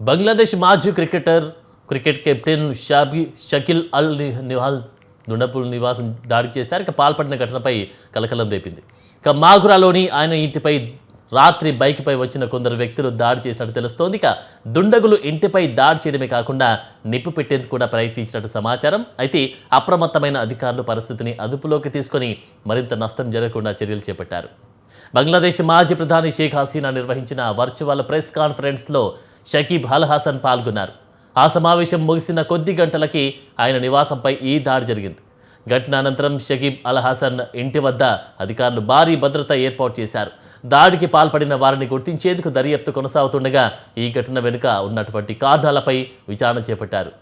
బంగ్లాదేశ్ మాజీ cricket captain Shakeel అల్ నిహాల్ దుండపుల్ నివాసం దాడి చేశారు. ఇక పాల్పడిన ఘటనపై కలకలం రేపింది. ఇక మాగురాలోని ఆయన ఇంటిపై రాత్రి బైక్పై వచ్చిన కొందరు వ్యక్తులు దాడి చేసినట్టు తెలుస్తోంది. ఇక దుండగులు ఇంటిపై దాడి చేయడమే కాకుండా నిప్పు పెట్టేందుకు కూడా ప్రయత్నించినట్టు సమాచారం. అయితే అప్రమత్తమైన అధికారులు పరిస్థితిని అదుపులోకి తీసుకొని మరింత నష్టం జరగకుండా చర్యలు చేపట్టారు. బంగ్లాదేశ్ మాజీ ప్రధాని షేక్ హసీనా నిర్వహించిన వర్చువల్ ప్రెస్ కాన్ఫరెన్స్లో షకీబ్ అల్ హసన్ పాల్గొన్నారు. ఆ సమావేశం ముగిసిన కొద్ది గంటలకి ఆయన నివాసంపై ఈ దాడి జరిగింది. ఘటన అనంతరం షకీబ్ అల్ హసన్ ఇంటి వద్ద అధికారులు భారీ భద్రత ఏర్పాటు చేశారు. దాడికి పాల్పడిన వారిని గుర్తించేందుకు దర్యాప్తు కొనసాగుతుండగా ఈ ఘటన వెనుక ఉన్నటువంటి కారణాలపై విచారణ చేపట్టారు.